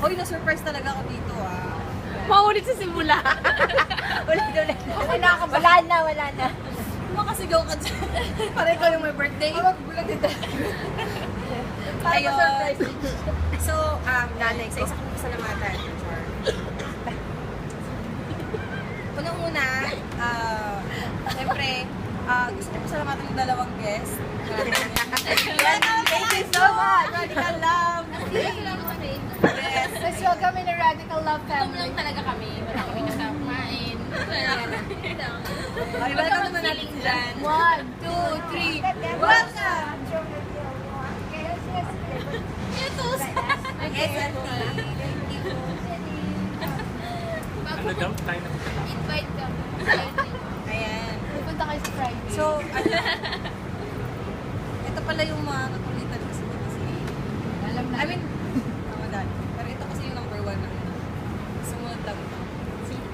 Hoy, na-surprise talaga ako dito ah. Maulit sa simula. Ulit. Ako nakakabahan. Wala na. Makasigaw ka dyan. Para ikaw yung may birthday. Awag bulat ito. Para Ayun. ma-surprise. So, nanay, sa isa kong pasalamatan. Unang-una, siyempre, gusto ko pasalamatan yung dalawang guest. Thank you so much. Radical Love. Yes. Let's welcome in the Radical Love Tum family. lang talaga kami. Wala kami kasamain. Okay, welcome naman natin dyan. 1, 2, 3. Welcome! Ito. SLT. Thank you. Ano daw? Tayo na. Invite ka. Ayan. Pupunta kayo sa Friday. So, ito pala yung mga kakulitan ko sa kasi. alam na. I mean, madali. Pero ito kasi yung number 1 na sumunod lang ito.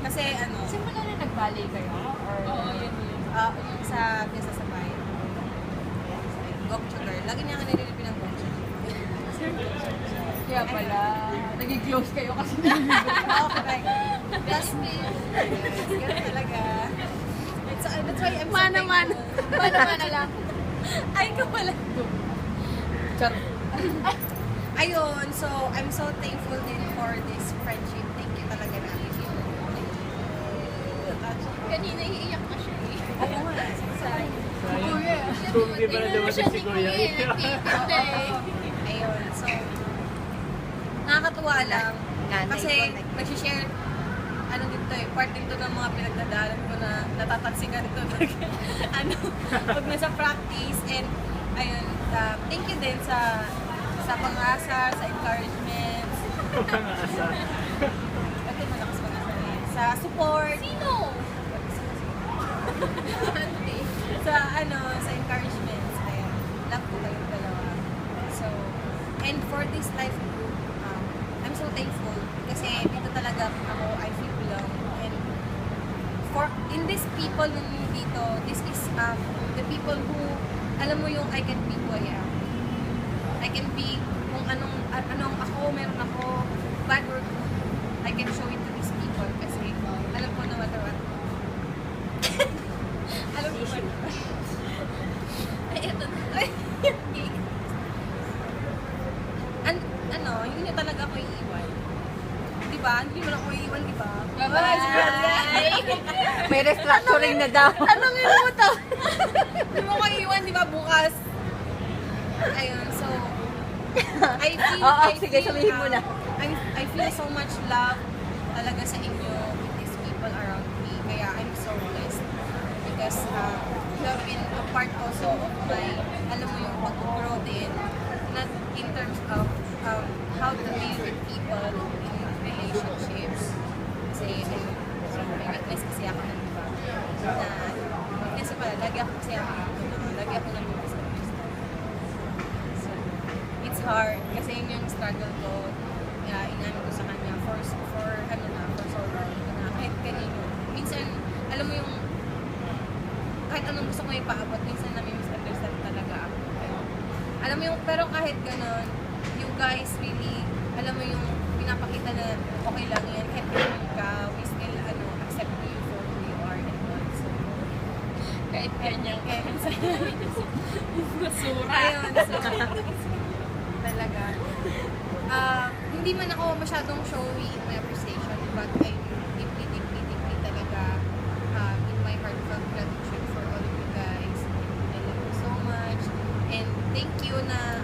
Kasi Simula na nag-ballet kayo? Or... Oo, yun. yung sa Fiesta sa Bayan. Gokcha girl. Lagi niya ka nililipin ng Gokcha. Kaya pala, naging-close kayo kasi Oo, correct. That's me. Ganun talaga. That's why I'm so Mana-mana. thankful. Mana-mana lang. Ay, ka pala. Char. Ayun, so I'm so thankful din for this friendship. Thank you talaga namin. Kanina iiyak na siya eh. Oo nga, sorry. Kuya. Kung di ba na dumating si Kuya. Ayun, so nakakatuwa lang. Kasi nag-share dito part dito ng mga pinagdadaanan ko na natataksikan ito pag nasa practice and ayun, thank you din sa pang-asa, sa encouragement, Pang-asa. okay, malakas sa support, Sino? sa encouragement. Ayan, love ko kayong dalawa. So, and for this life group, I'm so thankful kasi dito talaga ako, I feel belong. And in these people dito, this is the people who, alam mo yung I can be who I am. I can be kung anong ako, meron ako, bad or good, I can show it to these people kasi alam ko na what. Alam ko ba? Ay, ito na. Hindi nyo talaga ako iiwan. Diba? Hindi mo na ako iiwan, diba? May restructuring na daw. Tanongin mo to. Hindi mo ko iiwan, diba? Bukas. Ayun, so, I feel, Oo, sige, sabihin mo na. I feel so much love talaga sa inyo with these people around me. Kaya I'm so blessed. Because you have been a part also of my, alam mo yung pag-grow din. Not in terms of how to deal with people in relationships. Kasi, may weakness kasi ako ng iba. Kasi pala, lagi ako nag-miss. So, it's hard. Kasi yun yung struggle ko. Inamin ko sa kanya for so long. Na kahit kanino. Minsan, alam mo yung kahit anong gusto ko ipaabot, minsan nami-misunderstand talaga ako. Alam mo yung, pero kahit ganon, you guys really, alam mo yung pinapakita na okay lang yan, kahit ganon ka, we still accept you for who you are and all. So, Kahit ganyan. kaya minsan, Masura. ayun, so, talaga. Hindi man ako masyadong showy in my appreciation, but I deeply talaga in my heart felt gratitude for all of you guys. I love you so much. And thank you na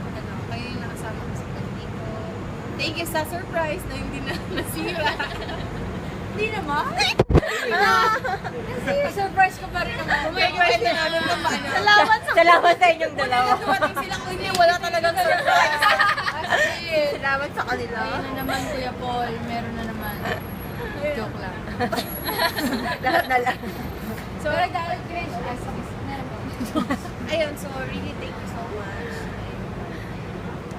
kayo yung nakasama ko sa birthday ko. Thank you sa surprise na hindi na nasira. Hindi naman. Kasi surprise ko pa rin naman. Surprise na namin na paano. Salamat sa inyong dalawa. Dumating sila kung hindi, wala talagang surprise. Salamat sa kanila. Ayun na naman, Kuya Paul. Meron na naman. Joke lang. Lahat na lang. So, Pero dahil Grace, ayun, so really thank you so much.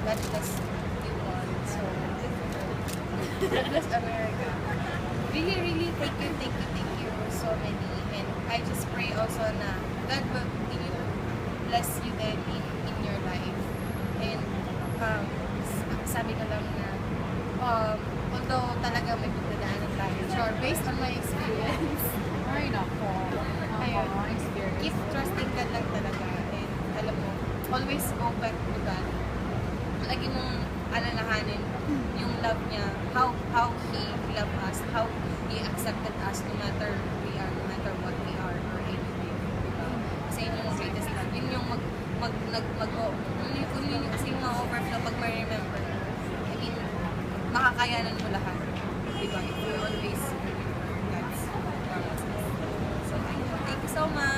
God bless you all. So, God bless America. Really thank you so many. And I just pray also na God will continue to bless you then in your life. And sabi ko lang na Although talaga may pagdadaanan tayo. Sure, based on my experience. Ay, nako. Ayun. Experience. Keep trusting God lang talaga. And alam mo, always go back to God. Lagi mong alalahanin yung love niya, how He loved us, how He accepted us no matter who we are, no matter what we are, or anything. Diba? Kasi yun yung greatest love. Yun yung yun yung kasi yung ma-overflow pag ma-remember. I mean, makakayanan mo lahat. Diba? If you always remember God's promises. So, ayun. Thank you so much.